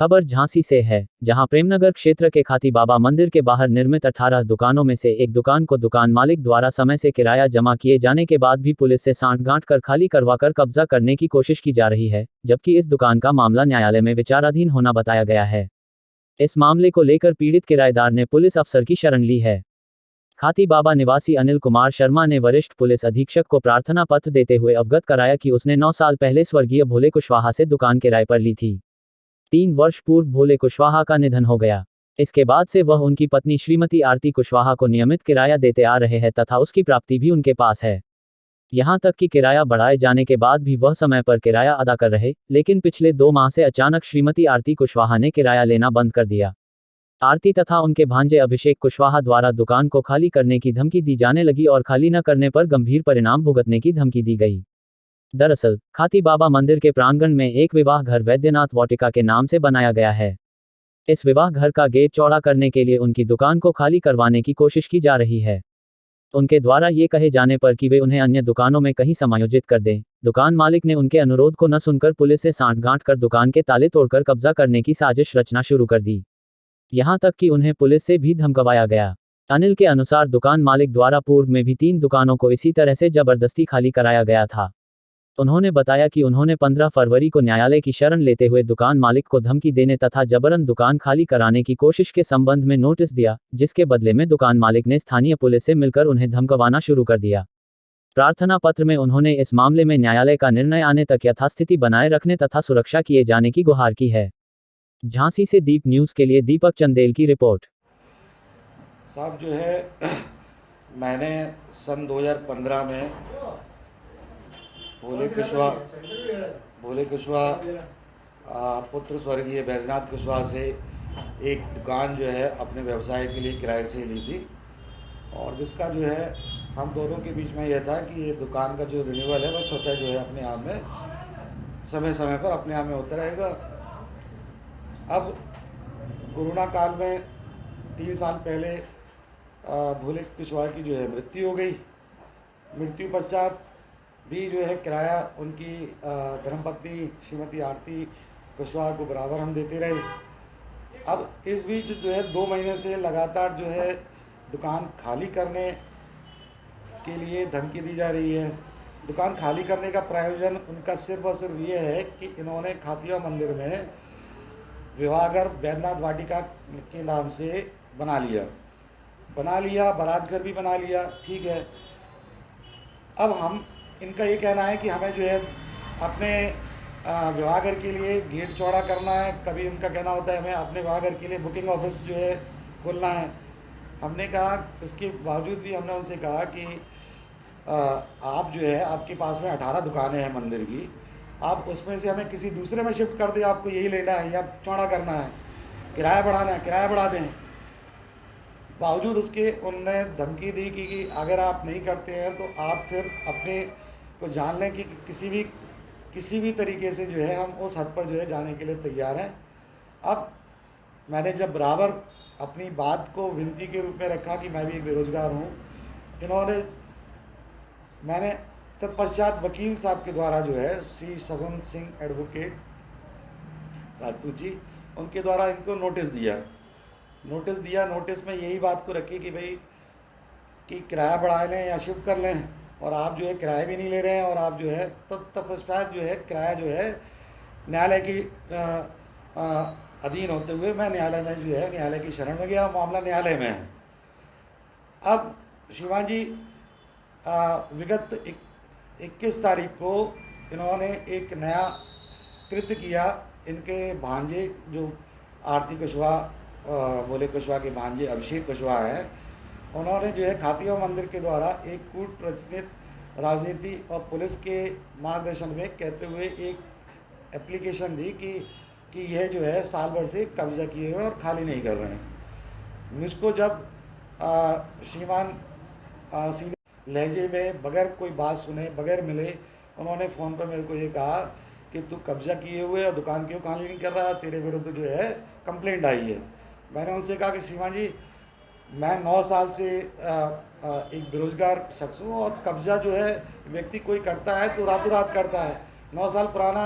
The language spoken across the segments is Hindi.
खबर झांसी से है, जहां प्रेमनगर क्षेत्र के खाती बाबा मंदिर के बाहर निर्मित 18 दुकानों में से एक दुकान को दुकान मालिक द्वारा समय से किराया जमा किए जाने के बाद भी पुलिस से सांठगांठ कर खाली करवाकर कब्जा करने की कोशिश की जा रही है, जबकि इस दुकान का मामला न्यायालय में विचाराधीन होना बताया गया है। इस मामले को लेकर पीड़ित किराएदार ने पुलिस अफसर की शरण ली है। खाती बाबा निवासी अनिल कुमार शर्मा ने वरिष्ठ पुलिस अधीक्षक को प्रार्थना पत्र देते हुए अवगत कराया कि उसने 9 साल पहले स्वर्गीय भोले कुशवाहा से दुकान किराए पर ली थी। 3 वर्ष पूर्व भोले कुशवाहा का निधन हो गया। इसके बाद से वह उनकी पत्नी श्रीमती आरती कुशवाहा को नियमित किराया देते आ रहे हैं तथा उसकी प्राप्ति भी उनके पास है। यहां तक कि किराया बढ़ाए जाने के बाद भी वह समय पर किराया अदा कर रहे, लेकिन पिछले 2 माह से अचानक श्रीमती आरती कुशवाहा ने किराया लेना बंद कर दिया। आरती तथा उनके भांजे अभिषेक कुशवाहा द्वारा दुकान को खाली करने की धमकी दी जाने लगी और खाली न करने पर गंभीर परिणाम भुगतने की धमकी दी गई। दरअसल, खाती बाबा मंदिर के प्रांगण में एक विवाह घर वैद्यनाथ वाटिका के नाम से बनाया गया है। इस विवाह घर का गेट चौड़ा करने के लिए उनकी दुकान को खाली करवाने की कोशिश की जा रही है। उनके द्वारा ये कहे जाने पर कि वे उन्हें अन्य दुकानों में कहीं समायोजित कर दें, दुकान मालिक ने उनके अनुरोध को न सुनकर पुलिस से सांठगांठ कर दुकान के ताले तोड़कर कब्जा करने की साजिश रचना शुरू कर दी। यहां तक कि उन्हें पुलिस से भी धमकवाया गया। अनिल के अनुसार दुकान मालिक द्वारा पूर्व में भी 3 दुकानों को इसी तरह से जबरदस्ती खाली कराया गया था। उन्होंने बताया कि उन्होंने 15 फरवरी को न्यायालय की शरण लेते हुए दुकान मालिक को धमकी देने तथा जबरन दुकान खाली कराने की कोशिश के संबंध में नोटिस दिया, जिसके बदले में दुकान मालिक ने स्थानीय पुलिस से मिलकर उन्हें धमकवाना शुरू कर दिया। प्रार्थना पत्र में उन्होंने इस मामले में न्यायालय का निर्णय आने तक यथास्थिति बनाए रखने तथा सुरक्षा किए जाने की गुहार की है। झांसी से दीप न्यूज के लिए दीपक चंदेल की रिपोर्ट। साहब जो है मैंने सन 2015 में भोले कुशवाहा पुत्र स्वर्गीय बैजनाथ कुशवाहा से एक दुकान जो है अपने व्यवसाय के लिए किराए से ली थी, और जिसका जो है हम दोनों के बीच में यह था कि ये दुकान का जो रिन्यूअल है वह स्वतः जो है अपने आप में समय समय पर अपने आप में होता रहेगा। अब कोरोना काल में 3 साल पहले भोले कुशवाहा की जो है मृत्यु हो गई। मृत्यु पश्चात भी जो है किराया उनकी धर्मपत्नी श्रीमती आरती कुशवाहा को बराबर हम देते रहे। अब इस बीच जो है 2 महीने से लगातार जो है दुकान खाली करने के लिए धमकी दी जा रही है। दुकान खाली करने का प्रयोजन उनका सिर्फ और सिर्फ ये है कि इन्होंने खातिया मंदिर में विवाहघर वैद्यनाथ वाटिका के नाम से बना लिया, बारात घर भी बना लिया, ठीक है। अब हम इनका ये कहना है कि हमें जो है अपने विवाहघर के लिए गेट चौड़ा करना है। कभी उनका कहना होता है हमें अपने विवाहघर के लिए बुकिंग ऑफिस जो है खोलना है। हमने कहा, इसके बावजूद भी हमने उनसे कहा कि आप जो है आपके पास में 18 दुकानें हैं मंदिर की, आप उसमें से हमें किसी दूसरे में शिफ्ट कर दें, आपको यही लेना है या चौड़ा करना है, किराया बढ़ाना है, किराया बढ़ा दें। बावजूद उसके उनने धमकी दी कि अगर आप नहीं करते हैं तो आप फिर अपने को जान लें कि किसी भी तरीके से जो है हम उस हद पर जो है जाने के लिए तैयार हैं। अब मैंने जब बराबर अपनी बात को विनती के रूप में रखा कि मैं भी एक बेरोज़गार हूँ, मैंने तत्पश्चात वकील साहब के द्वारा जो है श्री सगुन सिंह एडवोकेट राजपूत जी, उनके द्वारा इनको नोटिस दिया। नोटिस में यही बात को रखी कि भाई कि किराया बढ़ा लें या शिफ्ट कर लें, और आप जो है किराया भी नहीं ले रहे हैं, और आप जो है तत्पश्चात जो है किराया जो है न्यायालय की अधीन होते हुए मैं न्यायालय में जो है न्यायालय की शरण में गया। मामला न्यायालय में है। अब श्रीमान जी विगत 21 तारीख को इन्होंने एक नया कृत्य किया। इनके भांजे जो आरती कुशवाहा भोले कुशवाहा के भांजे अभिषेक कुशवाहा हैं, उन्होंने जो है खातिया मंदिर के द्वारा एक कूट प्रचलित राजनीति और पुलिस के मार्गदर्शन में कहते हुए एक एप्लीकेशन दी कि यह जो है साल भर से कब्जा किए हुए और खाली नहीं कर रहे हैं। मुझको जब श्रीमान सीधे लहजे में बगैर कोई बात सुने, बगैर मिले, उन्होंने फ़ोन पर मेरे को ये कहा कि तू कब्जा किए हुए और दुकान क्यों खाली नहीं कर रहा, तेरे विरुद्ध जो है कंप्लेंट आई है। मैंने उनसे कहा कि श्रीमान जी, मैं 9 साल से एक बेरोज़गार शख्स हूँ, और कब्जा जो है व्यक्ति कोई करता है तो रातों रात करता है। 9 साल पुराना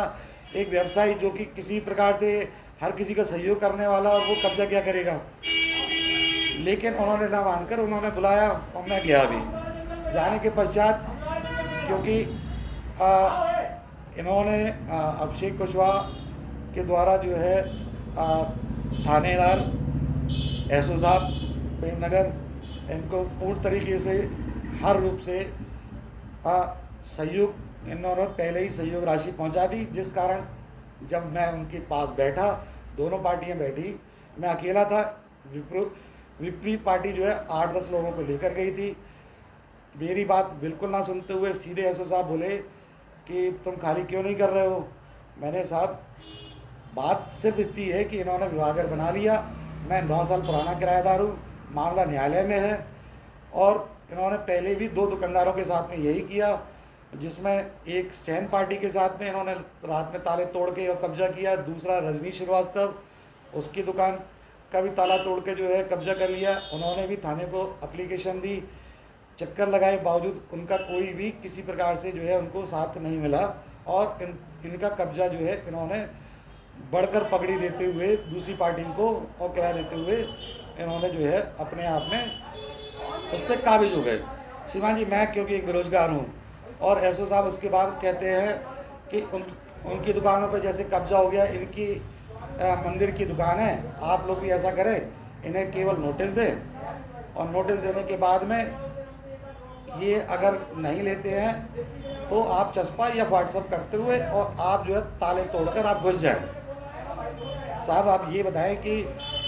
एक व्यवसाय जो कि किसी प्रकार से हर किसी का सहयोग करने वाला, और वो कब्जा क्या करेगा। लेकिन उन्होंने ना मानकर उन्होंने बुलाया और मैं गया भी। जाने के पश्चात क्योंकि इन्होंने अभिषेक कुशवाहा के द्वारा जो है थानेदार एसओ साहब प्रेमनगर, इनको पूर्ण तरीके से हर रूप से सहयोग, इन्होंने पहले ही सहयोग राशि पहुंचा दी। जिस कारण जब मैं उनके पास बैठा, दोनों पार्टियां बैठी, मैं अकेला था। विपरीत पार्टी जो है 8-10 लोगों को लेकर गई थी। मेरी बात बिल्कुल ना सुनते हुए सीधे एसओ साहब बोले कि तुम खाली क्यों नहीं कर रहे हो। मैंने साहब, बात सिर्फ इतनी है कि इन्होंने विभागर बना लिया। मैं 9 साल पुराना किराएदार हूँ, मामला न्यायालय में है। और इन्होंने पहले भी 2 दुकानदारों के साथ में यही किया, जिसमें एक सैन पार्टी के साथ में इन्होंने रात में ताले तोड़ के और कब्जा किया। दूसरा रजनी श्रीवास्तव, उसकी दुकान का भी ताला तोड़ के जो है कब्जा कर लिया। उन्होंने भी थाने को एप्लीकेशन दी, चक्कर लगाए, बावजूद उनका कोई भी किसी प्रकार से जो है उनको साथ नहीं मिला। और इनका कब्जा जो है इन्होंने बढ़कर पकड़ी देते हुए दूसरी पार्टी को और किराया देते हुए इन्होंने जो है अपने आप में उस पर काबिज हो गए। श्रीमान जी, मैं क्योंकि एक बेरोजगार हूँ, और एसओ साहब उसके बाद कहते हैं कि उनकी दुकानों पर जैसे कब्जा हो गया, इनकी मंदिर की दुकान है, आप लोग भी ऐसा करें, इन्हें केवल नोटिस दें, और नोटिस देने के बाद में ये अगर नहीं लेते हैं तो आप चस्पा या व्हाट्सअप करते हुए और आप जो है ताले तोड़कर आप घुस जाएं। साहब, आप ये बताएं कि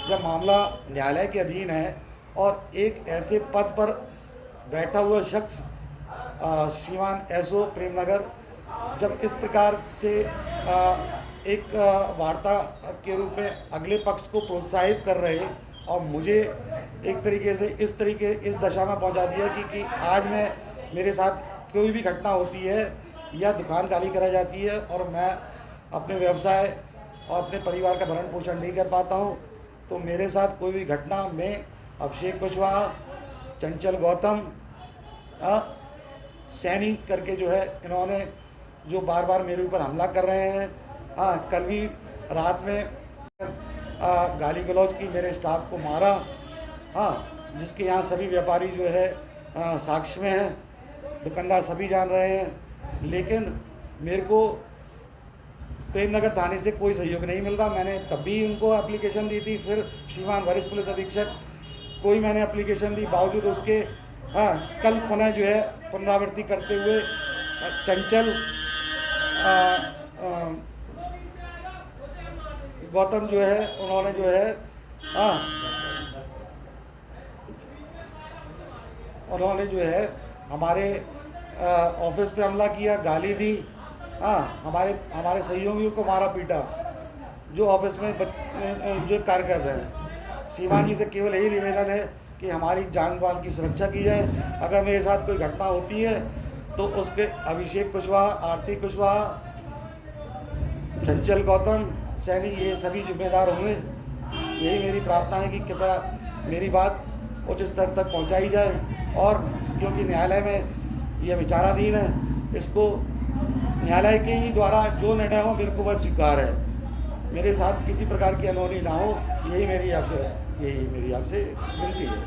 जब मामला न्यायालय के अधीन है और एक ऐसे पद पर बैठा हुआ शख्स श्रीमान एसओ प्रेमनगर जब इस प्रकार से एक वार्ता के रूप में अगले पक्ष को प्रोत्साहित कर रहे, और मुझे एक तरीके से इस दशा में पहुंचा दिया कि आज मैं, मेरे साथ कोई भी घटना होती है या दुकान खाली कराई जाती है और मैं अपने व्यवसाय और अपने परिवार का भरण पोषण नहीं कर पाता हूं, तो मेरे साथ कोई भी घटना में अभिषेक कुशवाहा, चंचल गौतम, सैनी करके जो है इन्होंने जो बार बार मेरे ऊपर हमला कर रहे हैं। कल भी रात में गाली गलौज की, मेरे स्टाफ को मारा, जिसके यहाँ सभी व्यापारी जो है साक्ष्य में हैं, दुकानदार सभी जान रहे हैं। लेकिन मेरे को प्रेमनगर थाने से कोई सहयोग नहीं मिल रहा। मैंने तब भी उनको एप्लीकेशन दी थी, फिर श्रीमान वरिष्ठ पुलिस अधीक्षक कोई मैंने एप्लीकेशन दी, बावजूद उसके कल पुनः जो है पुनरावृत्ति करते हुए चंचल गौतम जो है उन्होंने जो है उन्होंने जो है हमारे ऑफिस पे हमला किया, गाली दी, हमारे सहयोगियों को मारा पीटा, जो ऑफिस में जो कार्यरत हैं। श्रीमान जी से केवल यही निवेदन है कि हमारी जान माल की सुरक्षा की जाए। अगर मेरे साथ कोई घटना होती है तो उसके अभिषेक कुशवाहा, आरती कुशवाहा, चंचल गौतम, सैनी, ये सभी जिम्मेदार होंगे। यही मेरी प्रार्थना है कि कृपया मेरी बात उच्च स्तर तक पहुंचाई जाए, और क्योंकि न्यायालय में यह विचाराधीन है, इसको न्यायालय के ही द्वारा जो निर्णय हो मेरे को वह स्वीकार है। मेरे साथ किसी प्रकार की अनहोनी ना हो, यही मेरी आपसे विनती है।